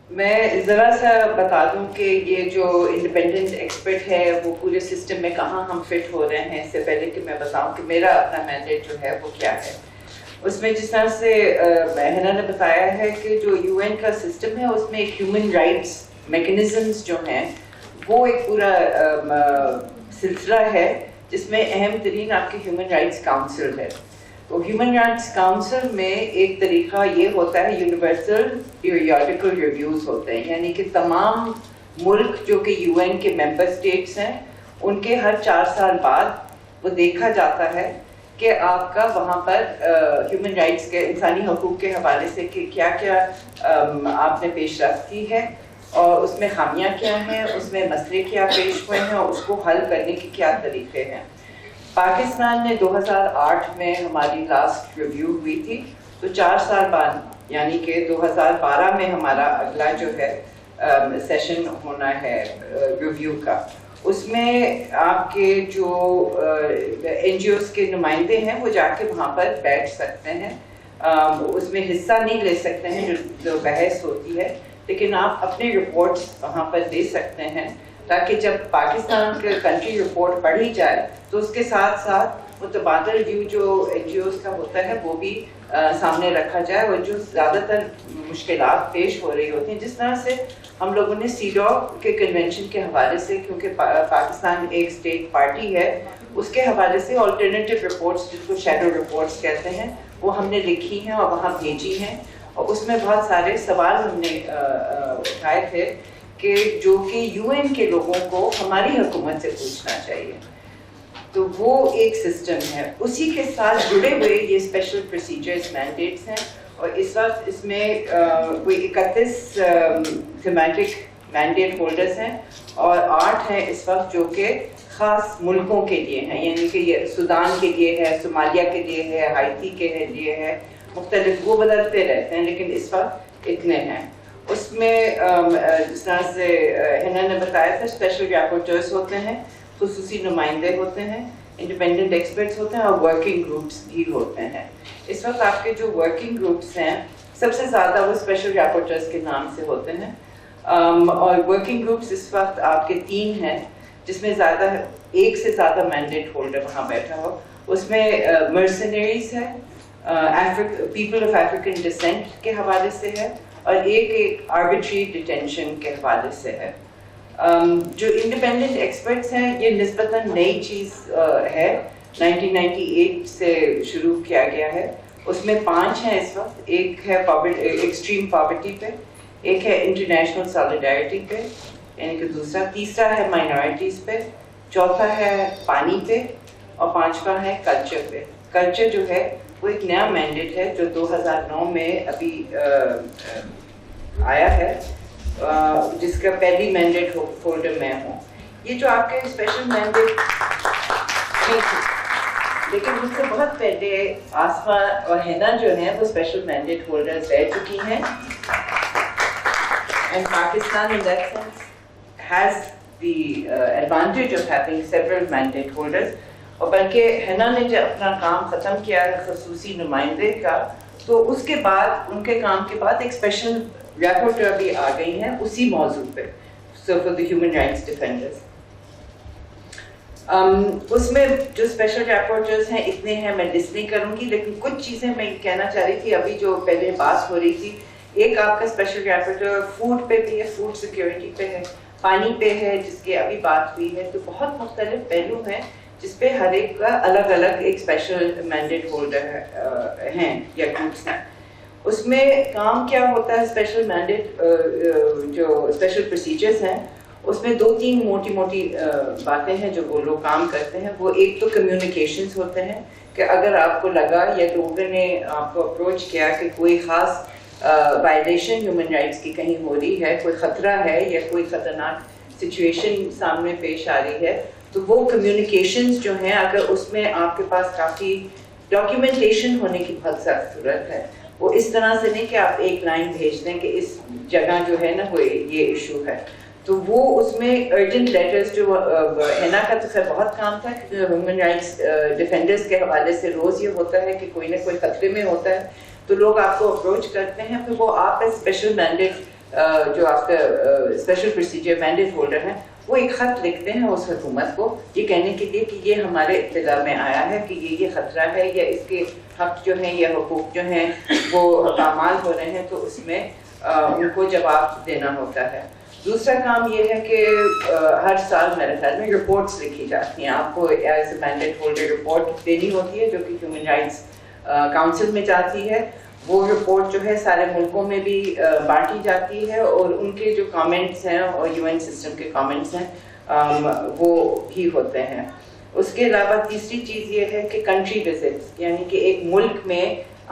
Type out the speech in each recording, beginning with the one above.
میں ذرا سا بتا دوں کہ یہ جو انڈیپینڈنٹ ایکسپرٹ ہے وہ پورے سسٹم میں کہاں ہم فٹ ہو رہے ہیں، اس سے پہلے کہ میں بتاؤں کہ میرا اپنا مینڈیٹ جو ہے وہ کیا ہے. اس میں جس طرح سے حنا نے بتایا ہے کہ جو یو این کا سسٹم ہے اس میں ایک ہیومن رائٹس میکنزمز جو ہیں وہ ایک پورا سلسلہ ہے جس میں اہم ترین آپ کے ہیومن رائٹس کاؤنسل ہے. تو ہیومن رائٹس کاؤنسل میں ایک طریقہ یہ ہوتا ہے یونیورسل پیریوڈیکل ریویوز ہوتے ہیں، یعنی کہ تمام ملک جو کہ یو این کے ممبر اسٹیٹس ہیں ان کے ہر 4 سال بعد وہ دیکھا جاتا ہے کہ آپ کا وہاں پر ہیومن رائٹس کے انسانی حقوق کے حوالے سے کہ کیا کیا آپ نے پیش رفت کی ہے اور اس میں خامیاں کیا ہیں، اس میں مسئلے کیا پیش ہوئے ہیں اور اس کو حل کرنے کے کیا طریقے ہیں. پاکستان میں 2008 میں ہماری لاسٹ ریویو ہوئی تھی، تو 4 سال بعد یعنی کہ 2012 میں ہمارا اگلا جو ہے سیشن ہونا ہے ریویو کا. اس میں آپ کے جو این جی اوز کے نمائندے ہیں وہ جا کے وہاں پر بیٹھ سکتے ہیں، اس میں حصہ نہیں لے سکتے ہیں جو بحث ہوتی ہے، لیکن آپ اپنے رپورٹس وہاں پر دے سکتے ہیں تاکہ جب پاکستان کے کنٹری رپورٹ پڑھی جائے تو اس کے ساتھ ساتھ متبادل ویو جو این جی اوز کا ہوتا ہے وہ بھی سامنے رکھا جائے، اور جو زیادہ تر مشکلات پیش ہو رہی ہوتی ہیں جس طرح سے ہم لوگوں نے CEDAW کے کنونشن کے حوالے سے، کیونکہ پاکستان ایک اسٹیٹ پارٹی ہے، اس کے حوالے سے آلٹرنیٹیو رپورٹس جس کو شیڈو رپورٹس کہتے ہیں وہ ہم نے لکھی ہیں اور وہاں بھیجی ہیں، اور اس میں بہت سارے سوال ہم نے اٹھائے تھے کہ جو کہ یو این کے لوگوں کو ہماری حکومت سے پوچھنا چاہیے. تو وہ ایک سسٹم ہے. اسی کے ساتھ جڑے ہوئے یہ اسپیشل پروسیجرز مینڈیٹس ہیں، اور اس وقت اس میں کوئی 31 تھیمیٹک مینڈیٹ ہولڈرز ہیں اور 8 ہیں اس وقت جو کہ خاص ملکوں کے لیے ہیں، یعنی کہ یہ سودان کے لیے ہے، صومالیہ کے لیے ہے، ہائیتی کے لیے ہے، مختلف وہ بدلتے رہتے ہیں لیکن اس وقت اتنے ہیں. اس میں جس طرح سے حنا نے بتایا تھا اسپیشل رپورٹرز ہوتے ہیں، خصوصی نمائندے ہوتے ہیں، انڈیپینڈنٹ ایکسپرٹس ہوتے ہیں اور ورکنگ گروپس بھی ہوتے ہیں. اس وقت آپ کے جو ورکنگ گروپس ہیں سب سے زیادہ وہ اسپیشل رپورٹرز کے نام سے ہوتے ہیں، اور ورکنگ گروپس اس وقت آپ کے 3 ہیں جس میں ایک سے زیادہ مینڈیٹ ہولڈر وہاں بیٹھا ہو. اس میں مرسنریز ہے، پیپل آف افریقن ڈسینٹ کے حوالے سے ہے، اور ایک آربیٹری ڈیٹینشن کے حوالے سے ہے. جو انڈیپینڈنٹ ایکسپرٹس ہیں یہ نسبتاً نئی چیز ہے، 1998 سے شروع کیا گیا ہے. اس میں 5 ہیں اس وقت. ایک ہے ایکسٹریم پاورٹی پہ، ایک ہے انٹرنیشنل سالیڈیرٹی پہ، یعنی کہ تیسرا ہے مائنورٹیز پہ، چوتھا ہے پانی پہ، اور 5واں ہے کلچر پہ. کلچر جو ہے وہ ایک نیا مینڈیٹ ہے جو 2009 میں ابھی آیا ہے، جس کا پہلی مینڈیٹ ہولڈر میں ہوں. یہ جو آپ کے اسپیشل مینڈیٹ لیکن اس سے بہت پہلے آسما اور حنا جو ہیں وہ اسپیشل مینڈیٹ ہولڈرز رہ چکی ہیں. And Pakistan in that sense has the advantage of having several mandate holders. اور بلکہ حنا نے جب اپنا کام ختم کیا خصوصی نمائندے کا تو اس کے بعد ان کے کام کے بعد ایک اسپیشل رپورٹر بھی آ گئی ہیں اسی موضوع پہ، so for the human rights defenders. اس میں جو اسپیشل رپورٹرز ہیں اتنے ہیں، میں لسٹ نہیں کروں گی، لیکن کچھ چیزیں میں کہنا چاہ رہی تھی ابھی جو پہلے بات ہو رہی تھی. ایک آپ کا اسپیشل رپورٹر فوڈ پہ بھی ہے، فوڈ سیکیورٹی پہ ہے، پانی پہ ہے جس کی ابھی بات ہوئی ہے. تو بہت مختلف پہلو ہیں جس پہ ہر ایک کا الگ الگ ایک اسپیشل مینڈیٹ ہولڈر ہیں یا گروپس ہیں. اس میں کام کیا ہوتا ہے اسپیشل مینڈیٹ جو اسپیشل پروسیجرز ہیں اس میں 2-3 موٹی باتیں ہیں جو وہ لوگ کام کرتے ہیں. وہ ایک تو کمیونیکیشنز ہوتے ہیں کہ اگر آپ کو لگا یا لوگوں نے آپ کو اپروچ کیا کہ کوئی خاص وائلیشن ہیومن رائٹس کی کہیں ہو رہی ہے، کوئی خطرہ ہے یا کوئی خطرناک سچویشن سامنے پیش آ رہی ہے، تو وہ کمیونیکیشنز جو ہیں اگر اس میں آپ کے پاس کافی ڈاکیومنٹیشن ہونے کی بہت سخت ضرورت ہے. وہ اس طرح سے نہیں کہ آپ ایک لائن بھیج دیں کہ اس جگہ جو ہے نا کوئی یہ ایشو ہے. تو وہ اس میں ارجنٹ لیٹرز جو حنا کا تو خیر بہت کام تھا کیونکہ ہیومن رائٹس ڈیفینڈرز کے حوالے سے روز یہ ہوتا ہے کہ کوئی نہ کوئی خطرے میں ہوتا ہے تو لوگ آپ کو اپروچ کرتے ہیں، پھر وہ آپ کا اسپیشل مینڈیٹ جو آپ کا اسپیشل پروسیجر مینڈیٹ ہولڈر ہیں وہ ایک خط لکھتے ہیں اس حکومت کو یہ کہنے کے لیے کہ یہ ہمارے اطلاع میں آیا ہے کہ یہ خطرہ ہے یا اس کے حق جو ہیں یا حقوق جو ہیں وہ پامال ہو رہے ہیں تو اس میں ان کو جواب دینا ہوتا ہے. دوسرا کام یہ ہے کہ ہر سال میرے خیال میں رپورٹس لکھی جاتی ہیں. آپ کو as a mandate holder report دینی ہوتی ہے جو کہ ہیومن رائٹس کاؤنسل میں جاتی ہے. وہ رپورٹ جو ہے سارے ملکوں میں بھی بانٹی جاتی ہے اور ان کے جو کامنٹس ہیں اور یو این سسٹم کے کامنٹس ہیں وہ بھی ہوتے ہیں. اس کے علاوہ تیسری چیز یہ ہے کہ کنٹری وزٹ یعنی کہ ایک ملک میں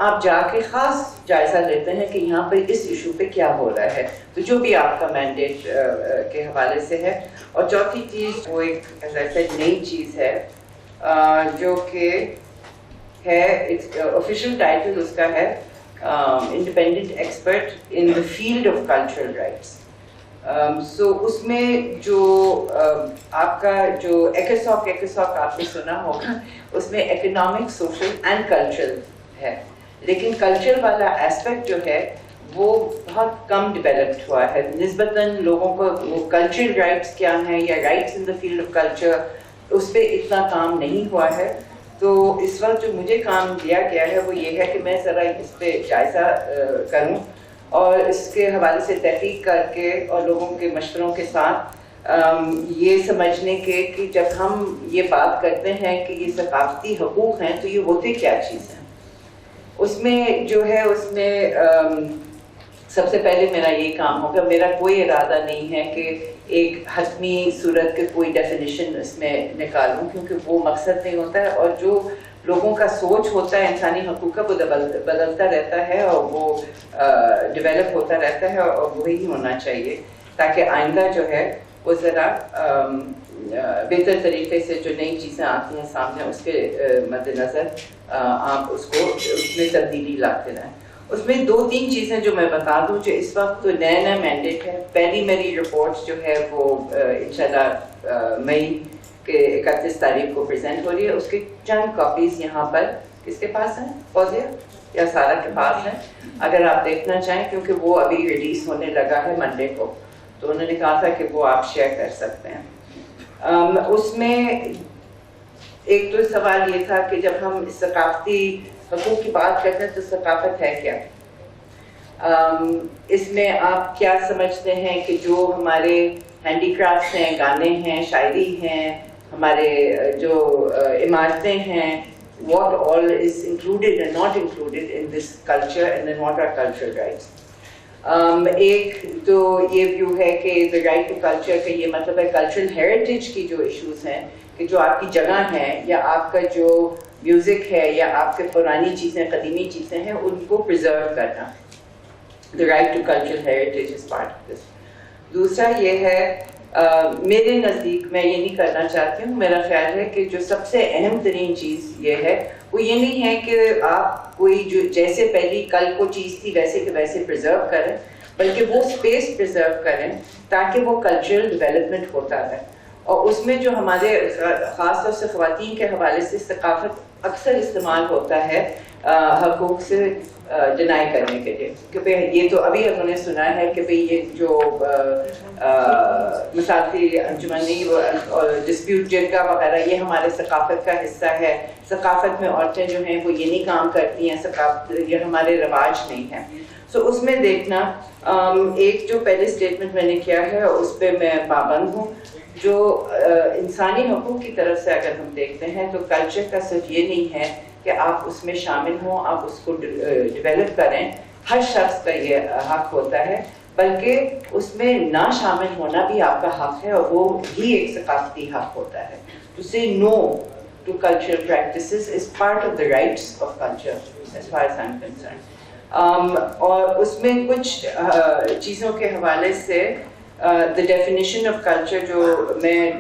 آپ جا کے خاص جائزہ لیتے ہیں کہ یہاں پر اس ایشو پہ کیا ہو رہا ہے تو جو بھی آپ کا مینڈیٹ کے حوالے سے ہے. اور چوتھی چیز وہ ایک نئی چیز ہے جو کہ ہے آفیشیل ٹائٹل اس کا ہے independent expert in the field of cultural rights. So اس میں جو آپ کا جو ایکوساک آپ نے سنا ہوگا اس میں اکنامک سوشل اینڈ کلچرل ہے لیکن کلچر والا ایسپیکٹ جو ہے وہ بہت کم ڈیولپڈ ہوا ہے نسبتاً لوگوں کو. وہ کلچرل رائٹس کیا ہیں یا rights in the field of culture اس پہ اتنا کام نہیں ہوا ہے. تو اس وقت جو مجھے کام دیا گیا ہے وہ یہ ہے کہ میں ذرا اس پہ جائزہ کروں اور اس کے حوالے سے تحقیق کر کے اور لوگوں کے مشوروں کے ساتھ یہ سمجھنے کے کہ جب ہم یہ بات کرتے ہیں کہ یہ ثقافتی حقوق ہیں تو یہ ہوتے کیا چیز ہیں. اس میں جو ہے اس میں سب سے پہلے میرا یہی کام ہوگا. میرا کوئی ارادہ نہیں ہے کہ ایک حتمی صورت کے کوئی ڈیفینیشن اس میں نکالوں کیونکہ وہ مقصد نہیں ہوتا ہے اور جو لوگوں کا سوچ ہوتا ہے انسانی حقوق کا وہ بدلتا رہتا ہے اور وہ ڈیولپ ہوتا رہتا ہے اور وہی ہونا چاہیے تاکہ آئندہ جو ہے وہ ذرا بہتر طریقے سے جو نئی چیزیں آتی ہیں سامنے اس کے مد نظر آپ اس میں تبدیلی لاتے رہیں. اس میں 2-3 چیزیں جو میں بتا دوں جو اس وقت تو نیا مینڈیٹ ہے. پہلی میری رپورٹ جو ہے وہ انشاءاللہ مئی کے 31 تاریخ کو پریزنٹ ہو رہی ہے. اس کی چند کاپیز یہاں پر کس کے پاس ہیں؟ فوزیہ یا سارا کے پاس ہیں اگر آپ دیکھنا چاہیں کیونکہ وہ ابھی ریلیز ہونے لگا ہے منڈے کو تو انہوں نے کہا تھا کہ وہ آپ شیئر کر سکتے ہیں. اس میں ایک تو سوال یہ تھا کہ جب ہم ثقافتی حقوق کی بات کرتے ہیں تو ثقافت ہے کیا. اس میں آپ کیا سمجھتے ہیں کہ جو ہمارے ہینڈی کرافٹس ہیں گانے ہیں شاعری ہیں ہمارے جو عمارتیں ہیں what all is included and not included in this culture and then what are cultural rights. ایک تو یہ ویو ہے کہ the right to culture کا یہ مطلب ہے کلچرل ہیریٹیج کی جو ایشوز ہیں کہ جو آپ کی جگہ ہیں یا آپ کا جو میوزک ہے یا آپ کے پرانی چیزیں قدیمی چیزیں ہیں ان کو پرزرو کرنا. the right to cultural heritage is part of this. دوسرا یہ ہے میرے نزدیک میں یہ نہیں کرنا چاہتی ہوں. میرا خیال ہے کہ جو سب سے اہم ترین چیز یہ ہے وہ یہ نہیں ہے کہ آپ کوئی جو جیسے پہلی کل کو چیز تھی ویسے کہ ویسے پرزرو کریں بلکہ وہ اسپیس پرزرو کریں تاکہ وہ کلچرل ڈیولپمنٹ ہوتا رہے. اور اس میں جو ہمارے خاص طور سے خواتین کے حوالے سے ثقافت اکثر استعمال ہوتا ہے حقوق سے ڈینائی کرنے کے لیے کہ بھئی یہ تو ابھی انہوں نے سنا ہے کہ بھئی یہ جو مثالتی انجمنی ڈسپیوٹ جرگہ وغیرہ یہ ہمارے ثقافت کا حصہ ہے. ثقافت میں عورتیں جو ہیں وہ یہ نہیں کام کرتی ہیں ثقافت یہ ہمارے رواج نہیں ہے. سو اس میں دیکھنا ایک جو پہلے اسٹیٹمنٹ میں نے کیا ہے اس پہ میں پابند ہوں. جو انسانی حقوق کی طرف سے اگر ہم دیکھتے ہیں تو کلچر کا صرف یہ نہیں ہے کہ آپ اس میں شامل ہوں آپ اس کو ڈیولپ کریں. ہر شخص کا یہ حق ہوتا ہے بلکہ اس میں نہ شامل ہونا بھی آپ کا حق ہے اور وہ بھی ایک ثقافتی حق ہوتا ہے. To say no to cultural practices is part of the rights of culture as far as I'm concerned. اور اس میں کچھ چیزوں کے حوالے سے the definition of culture جو میں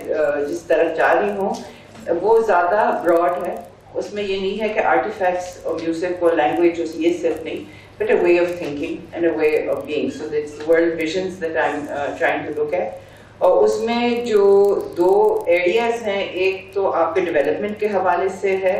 جس طرف جا رہی ہوں وہ زیادہ براڈ ہے. اس میں یہ نہیں ہے کہ آرٹیفیکٹس اور میوزک اور لینگویج یہ صرف نہیں but a way of thinking and a way of being. So that's the world visions that I'm trying to look at. اور اس میں جو 2 ایریاز ہیں ایک تو آپ کے ڈیولپمنٹ کے حوالے سے ہے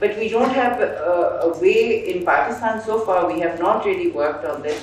But we don't have a way in Pakistan so far, we have not really worked on this,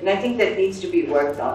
And I think that needs to be worked on.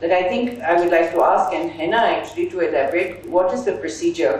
That I think I would like to ask and Henna actually to elaborate what is the procedure,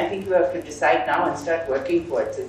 I think you have to decide now and start working towards it.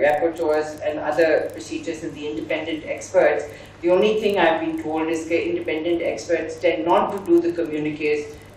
rapporteurs and other procedures and the independent experts, the only thing I've been told is that independent experts tend not to do the communiques,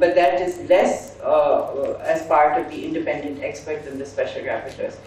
but that is less as part of the independent experts and the special rapporteurs।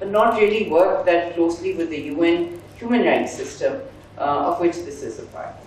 but not really work that closely with the UN human rights system, of which this is a part।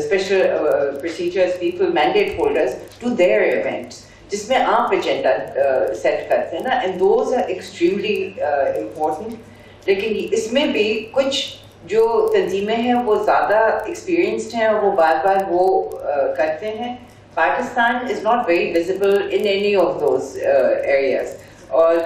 special procedures people, mandate holders to their events, جس میں آپ agenda set کرتے ہیں نا, and those are extremely important. لیکن اس میں بھی کچھ جو تنظیمیں ہیں وہ زیادہ ایکسپیرئنسڈ ہیں اور وہ بار بار وہ کرتے ہیں. Pakistan is not very visible in any of those areas. اور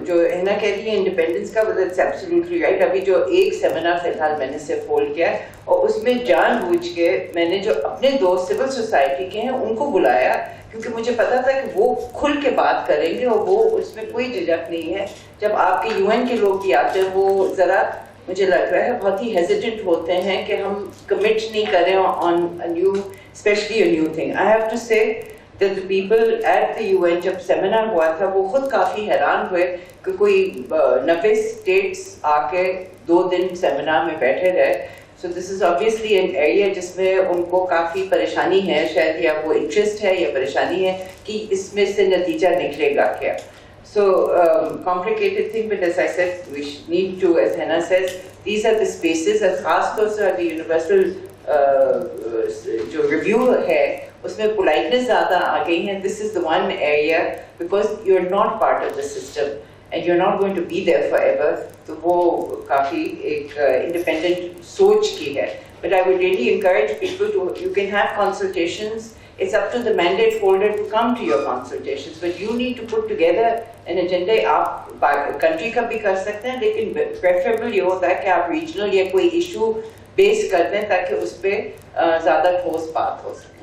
جو ہینا کہہ رہی ہے انڈیپینڈنس کا, دیٹس ایبسلیوٹلی رائٹ. ابھی جو ایک سیمینار فی الحال میں نے صرف ہولڈ کیا ہے, اور اس میں جان بوجھ کے میں نے جو اپنے دوست سول سوسائٹی کے ہیں ان کو بلایا, کیونکہ مجھے پتا تھا کہ وہ کھل کے بات کریں گے اور وہ اس میں کوئی جھجک نہیں ہے. جب آپ کے UN کے لوگ بھی آتے ہیں وہ ذرا مجھے لگ رہا ہے بہت ہی ہیزیٹنٹ ہوتے ہیں کہ ہم کمٹ نہیں کریں on new, especially new thing. I have to say that the people at the UN جب سیمینار ہوا تھا وہ خود کافی حیران ہوئے کہ کوئی 90 اسٹیٹس آ کے 2 دن سیمینار میں بیٹھے رہے. So this is obviously an area جس میں ان کو کافی پریشانی ہے, شاید یا وہ انٹرسٹ ہے یا پریشانی ہے کہ اس میں سے نتیجہ نکلے گا کیا. So complicated thing, but as I said, we need to, as Hannah says, these are the spaces, اور خاص طور سے the universal جو ریویو ہے اس میں politeness زیادہ آ گئی ہیں. This is the one area because you're not part of the system and you're not going to be there forever. تو وہ کافی ایک independent سوچ کی ہے. But I would really encourage people to, you can have consultations. It's up to the mandate holder to come to your consultations, but you need to put together an agenda. آپ country کا بھی کر سکتے ہیں, لیکن preferable یہ ہوتا ہے کہ آپ regional یا کوئی issue بیس کر دیں تاکہ اس پہ زیادہ ٹھوس بات ہو سکے.